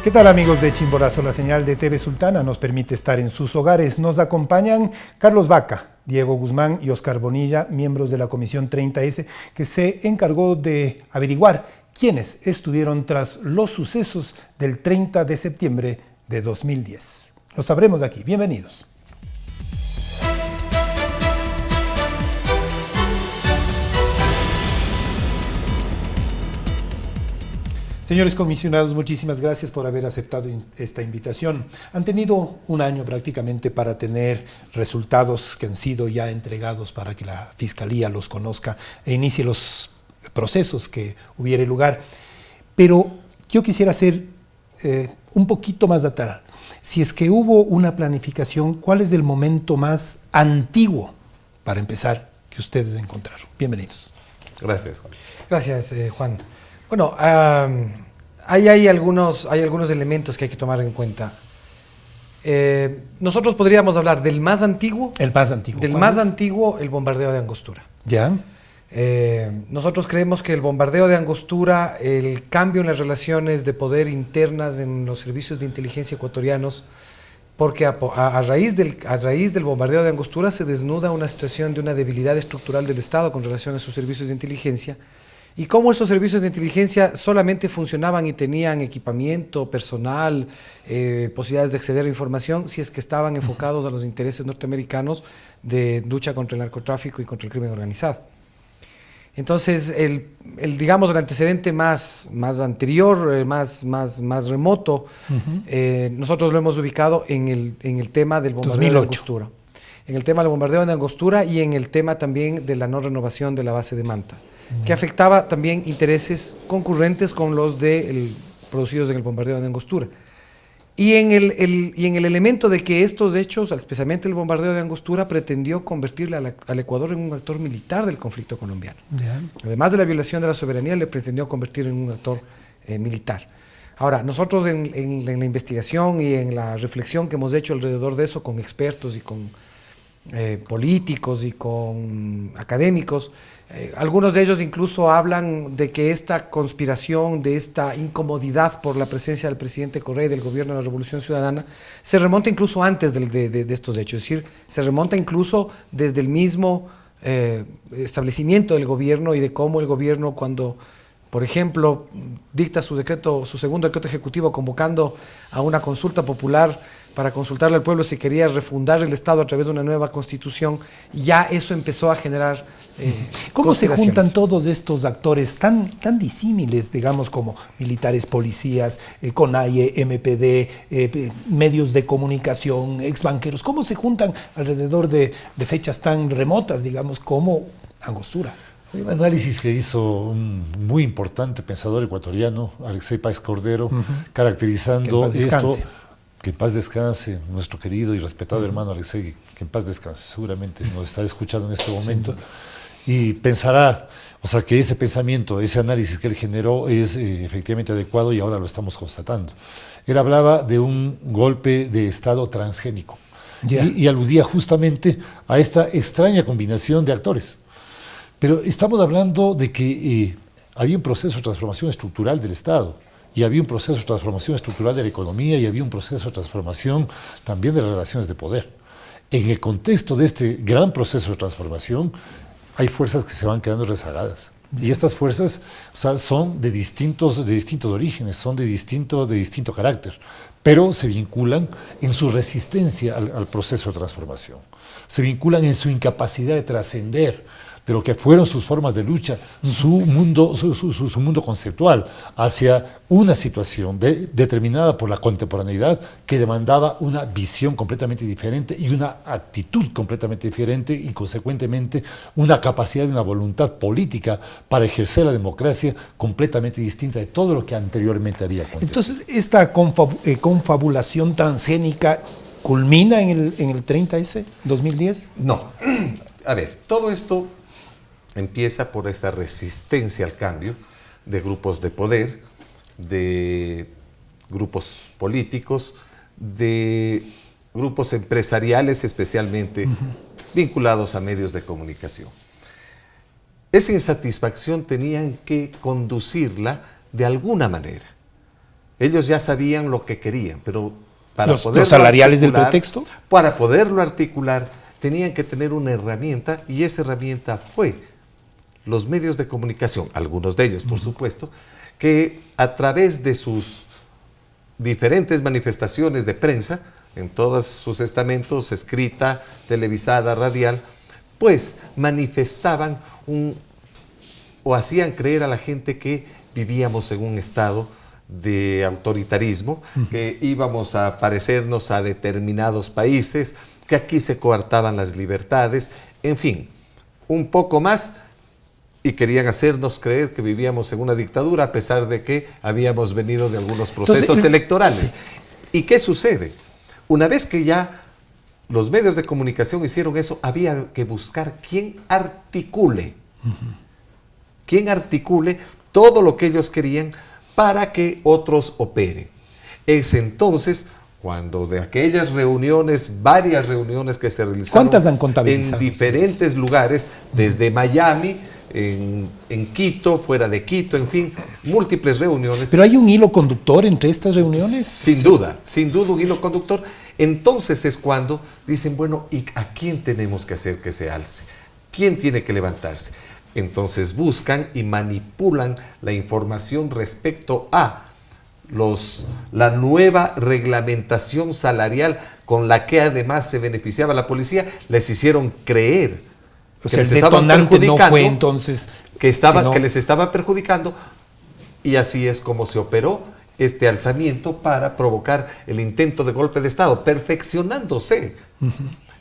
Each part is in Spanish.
¿Qué tal, amigos de Chimborazo? La señal de TV Sultana nos permite estar en sus hogares. Nos acompañan Carlos Vaca, Diego Guzmán y Oscar Bonilla, miembros de la Comisión 30S, que se encargó de averiguar quiénes estuvieron tras los sucesos del 30 de septiembre de 2010. Lo sabremos aquí. Bienvenidos. Señores comisionados, muchísimas gracias por haber aceptado esta invitación. Han tenido un año prácticamente para tener resultados que han sido ya entregados para que la Fiscalía los conozca e inicie los procesos que hubiere lugar. Pero yo quisiera hacer un poquito más atrás. Si es que hubo una planificación, ¿cuál es el momento más antiguo para empezar que ustedes encontraron? Bienvenidos. Gracias, Juan. Gracias, Juan. Bueno, hay algunos elementos que hay que tomar en cuenta. Nosotros podríamos hablar del más antiguo. El más antiguo. Del más antiguo, el bombardeo de Angostura. ¿Ya? Nosotros creemos que el bombardeo de Angostura, el cambio en las relaciones de poder internas en los servicios de inteligencia ecuatorianos, porque a raíz del bombardeo de Angostura se desnuda una situación de una debilidad estructural del Estado con relación a sus servicios de inteligencia. Y cómo esos servicios de inteligencia solamente funcionaban y tenían equipamiento, personal, posibilidades de acceder a información si es que estaban enfocados a los intereses norteamericanos de lucha contra el narcotráfico y contra el crimen organizado. Entonces, digamos, el antecedente más anterior, más remoto, nosotros lo hemos ubicado en el tema del bombardeo 2008. de Angostura. En el tema del bombardeo de Angostura y en el tema también de la no renovación de la base de Manta, que afectaba también intereses concurrentes con los producidos en el bombardeo de Angostura. Y en el elemento de que estos hechos, especialmente el bombardeo de Angostura, pretendió convertirle al Ecuador en un actor militar del conflicto colombiano. Yeah. Además de la violación de la soberanía, le pretendió convertir en un actor militar. Ahora, nosotros en la investigación y en la reflexión que hemos hecho alrededor de eso con expertos y con políticos y con académicos, algunos de ellos incluso hablan de que esta conspiración, de esta incomodidad por la presencia del presidente Correa y del gobierno de la Revolución Ciudadana, se remonta incluso antes de estos hechos, es decir, se remonta incluso desde el mismo establecimiento del gobierno y de cómo el gobierno, cuando, por ejemplo, dicta su segundo decreto ejecutivo convocando a una consulta popular para consultarle al pueblo si quería refundar el Estado a través de una nueva constitución, ya eso empezó a generar ¿Cómo se juntan todos estos actores tan disímiles, digamos, como militares, policías, CONAIE, MPD, medios de comunicación, exbanqueros? ¿Cómo se juntan alrededor de fechas tan remotas, digamos, como Angostura? Hay un análisis que hizo un muy importante pensador ecuatoriano, Alexei Páez Cordero, caracterizando esto. Que en paz descanse, nuestro querido y respetado hermano Alexei, que en paz descanse, seguramente nos estará escuchando en este momento. Y pensará, o sea, que ese pensamiento, ese análisis que él generó es efectivamente adecuado y ahora lo estamos constatando. Él hablaba de un golpe de Estado transgénico y aludía justamente a esta extraña combinación de actores. Pero estamos hablando de que había un proceso de transformación estructural del Estado. Y había un proceso de transformación estructural de la economía y había un proceso de transformación también de las relaciones de poder. En el contexto de este gran proceso de transformación, hay fuerzas que se van quedando rezagadas. Y estas fuerzas, o sea, son de distintos orígenes, son de distinto carácter, pero se vinculan en su resistencia al proceso de transformación. Se vinculan en su incapacidad de trascender de lo que fueron sus formas de lucha, su mundo conceptual, hacia una situación determinada por la contemporaneidad que demandaba una visión completamente diferente y una actitud completamente diferente y, consecuentemente, una capacidad y una voluntad política para ejercer la democracia completamente distinta de todo lo que anteriormente había acontecido. Entonces, ¿esta confabulación transgénica culmina en el 30S, 2010? No. A ver, todo esto empieza por esta resistencia al cambio de grupos de poder, de grupos políticos, de grupos empresariales especialmente vinculados a medios de comunicación. Esa insatisfacción tenían que conducirla de alguna manera Ellos ya sabían lo que querían, pero ¿Los salariales del pretexto? Para poderlo articular, tenían que tener una herramienta, y esa herramienta fue los medios de comunicación, algunos de ellos, por supuesto, que a través de sus diferentes manifestaciones de prensa, en todos sus estamentos, escrita, televisada, radial, pues manifestaban o hacían creer a la gente que vivíamos en un estado de autoritarismo, que íbamos a parecernos a determinados países, que aquí se coartaban las libertades, en fin, un poco más, y querían hacernos creer que vivíamos en una dictadura a pesar de que habíamos venido de algunos procesos electorales. Sí. ¿Y qué sucede? Una vez que ya los medios de comunicación hicieron eso, había que buscar quién articule todo lo que ellos querían para que otros operen. Es entonces cuando de aquellas reuniones, varias reuniones que se realizaron, ¿cuántas han contabilizado en diferentes lugares, desde Miami, en Quito, fuera de Quito, en fin, múltiples reuniones. ¿Pero hay un hilo conductor entre estas reuniones? Sin duda un hilo conductor. Entonces es cuando dicen, bueno, ¿y a quién tenemos que hacer que se alce? ¿Quién tiene que levantarse? Entonces buscan y manipulan la información respecto a la nueva reglamentación salarial con la que además se beneficiaba la policía. Les hicieron creer o sea, el detonante no fue entonces que les estaba perjudicando, y así es como se operó este alzamiento para provocar el intento de golpe de Estado, perfeccionándose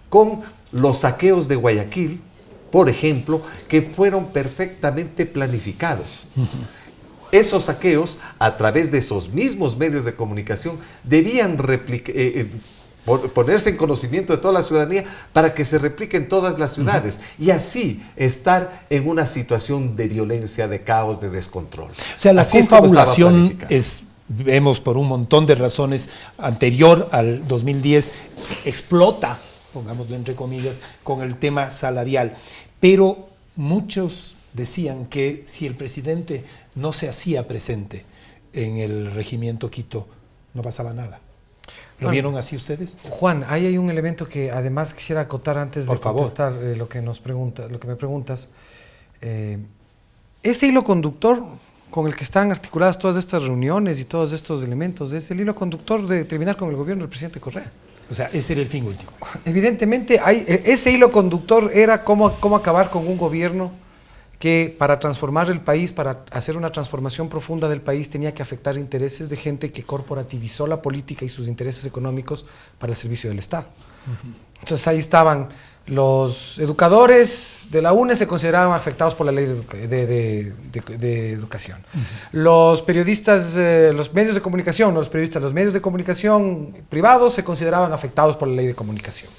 con los saqueos de Guayaquil, por ejemplo, que fueron perfectamente planificados. Esos saqueos, a través de esos mismos medios de comunicación, debían ponerse en conocimiento de toda la ciudadanía para que se replique en todas las ciudades y así estar en una situación de violencia, de caos, de descontrol. O sea, la confabulación vemos por un montón de razones, anterior al 2010, explota, pongámoslo entre comillas, con el tema salarial. Pero muchos decían que si el presidente no se hacía presente en el regimiento Quito, no pasaba nada. ¿Lo vieron así ustedes? Juan, ahí hay un elemento que además quisiera acotar antes de contestar lo que me preguntas. Ese hilo conductor con el que están articuladas todas estas reuniones y todos estos elementos es el hilo conductor de terminar con el gobierno del presidente Correa. O sea, ese era el fin último. Evidentemente, ese hilo conductor era cómo acabar con un gobierno que para transformar el país, para hacer una transformación profunda del país, tenía que afectar intereses de gente que corporativizó la política y sus intereses económicos para el servicio del Estado. Entonces ahí estaban los educadores de la UNE, se consideraban afectados por la ley de educación. Los periodistas, los medios de comunicación, no los periodistas, los medios de comunicación privados se consideraban afectados por la ley de comunicación.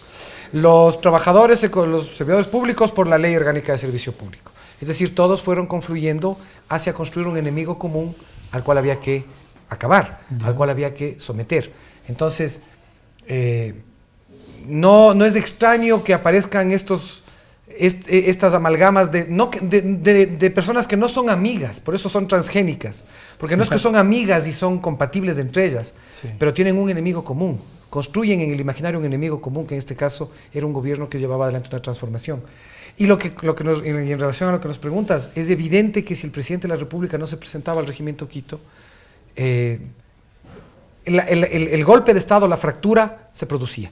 Los trabajadores, los servidores públicos por la ley orgánica de servicio público. Es decir, todos fueron confluyendo hacia construir un enemigo común al cual había que acabar, al cual había que someter. Entonces, no es extraño que aparezcan estas amalgamas de personas que no son amigas, por eso son transgénicas, porque no es que son amigas y son compatibles entre ellas, pero tienen un enemigo común, construyen en el imaginario un enemigo común, que en este caso era un gobierno que llevaba adelante una transformación. Y en relación a lo que nos preguntas, es evidente que si el presidente de la República no se presentaba al regimiento Quito, el golpe de Estado, la fractura, se producía.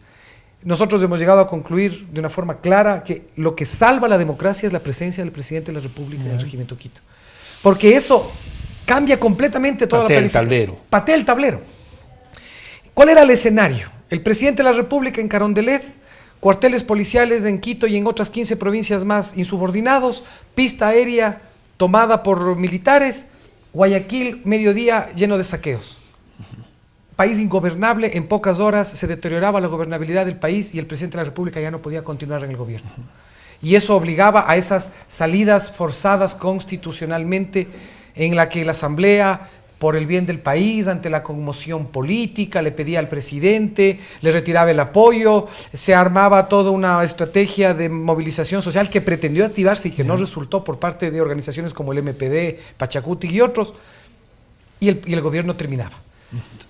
Nosotros hemos llegado a concluir de una forma clara que lo que salva la democracia es la presencia del presidente de la República en el regimiento Quito. Porque eso cambia completamente toda la planificación. Patea el tablero. ¿Cuál era el escenario? El presidente de la República en Carondelet, cuarteles policiales en Quito y en otras 15 provincias más insubordinados, pista aérea tomada por militares, Guayaquil, mediodía lleno de saqueos. País ingobernable, en pocas horas se deterioraba la gobernabilidad del país y el presidente de la República ya no podía continuar en el gobierno. Y eso obligaba a esas salidas forzadas constitucionalmente en la que la Asamblea, por el bien del país, ante la conmoción política, le pedía al presidente, le retiraba el apoyo, se armaba toda una estrategia de movilización social que pretendió activarse y que no resultó por parte de organizaciones como el MPD, Pachacuti y otros, y el gobierno terminaba.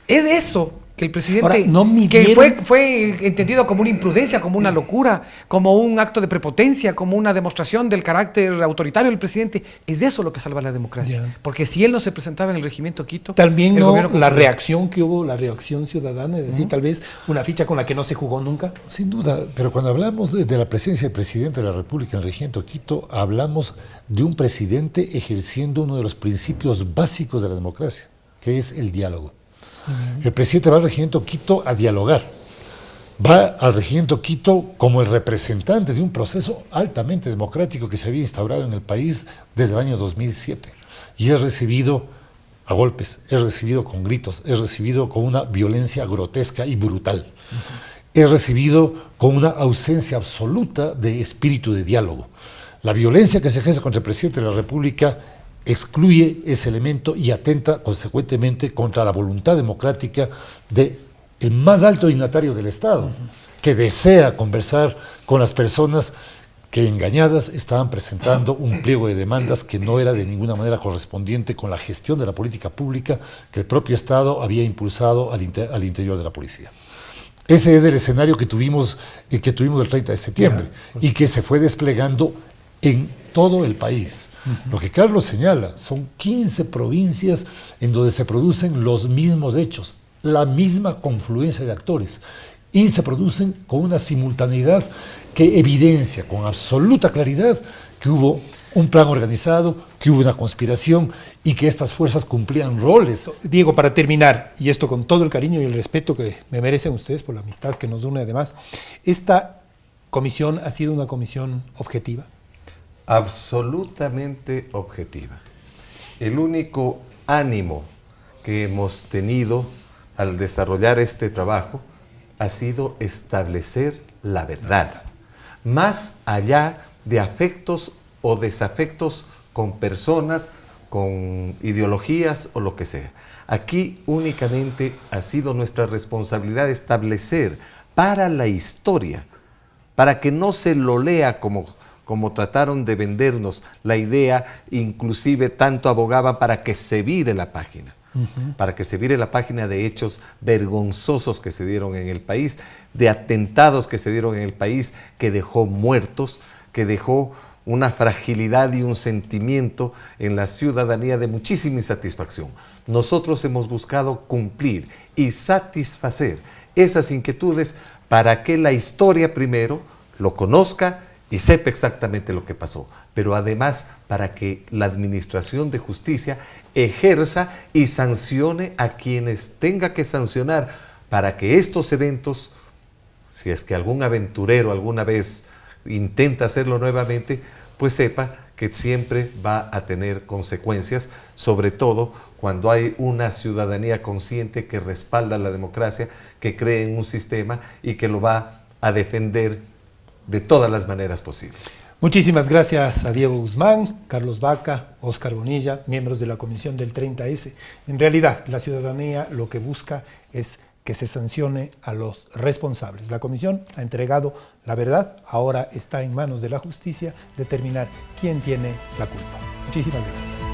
Es eso que el presidente, ahora, no que fue entendido como una imprudencia, como una locura, como un acto de prepotencia, como una demostración del carácter autoritario del presidente. Es eso lo que salva la democracia. Ya. Porque si él no se presentaba en el regimiento Quito... También no la reacción que hubo, la reacción ciudadana, es decir, tal vez una ficha con la que no se jugó nunca. Sin duda, pero cuando hablamos de la presencia del presidente de la República en el regimiento Quito, hablamos de un presidente ejerciendo uno de los principios básicos de la democracia, que es el diálogo. El presidente va al regimiento Quito a dialogar, va al regimiento Quito como el representante de un proceso altamente democrático que se había instaurado en el país desde el año 2007 y es recibido a golpes, es recibido con gritos, es recibido con una violencia grotesca y brutal, es recibido con una ausencia absoluta de espíritu de diálogo. La violencia que se ejerce contra el presidente de la República excluye ese elemento y atenta consecuentemente contra la voluntad democrática del más alto dignatario del Estado, que desea conversar con las personas que engañadas estaban presentando un pliego de demandas que no era de ninguna manera correspondiente con la gestión de la política pública que el propio Estado había impulsado al interior de la policía. Ese es el escenario que tuvimos el 30 de septiembre y que se fue desplegando en todo el país. Lo que Carlos señala son 15 provincias en donde se producen los mismos hechos, la misma confluencia de actores, y se producen con una simultaneidad que evidencia con absoluta claridad que hubo un plan organizado, que hubo una conspiración y que estas fuerzas cumplían roles. Diego, para terminar, y esto con todo el cariño y el respeto que me merecen ustedes por la amistad que nos une además, ¿esta comisión ha sido una comisión objetiva? Absolutamente objetiva. El único ánimo que hemos tenido al desarrollar este trabajo ha sido establecer la verdad, más allá de afectos o desafectos con personas, con ideologías o lo que sea. Aquí únicamente ha sido nuestra responsabilidad establecer para la historia, para que no se lo lea como trataron de vendernos la idea, inclusive tanto abogaban para que se vire la página. Para que se vire la página de hechos vergonzosos que se dieron en el país, de atentados que se dieron en el país, que dejó muertos, que dejó una fragilidad y un sentimiento en la ciudadanía de muchísima insatisfacción. Nosotros hemos buscado cumplir y satisfacer esas inquietudes para que la historia primero lo conozca y sepa exactamente lo que pasó, pero además para que la administración de justicia ejerza y sancione a quienes tenga que sancionar para que estos eventos, si es que algún aventurero alguna vez intenta hacerlo nuevamente, pues sepa que siempre va a tener consecuencias, sobre todo cuando hay una ciudadanía consciente que respalda la democracia, que cree en un sistema y que lo va a defender de todas las maneras posibles. Muchísimas gracias a Diego Guzmán, Carlos Vaca, Óscar Bonilla, miembros de la comisión del 30S. En realidad, la ciudadanía lo que busca es que se sancione a los responsables. La comisión ha entregado la verdad, ahora está en manos de la justicia determinar quién tiene la culpa. Muchísimas gracias.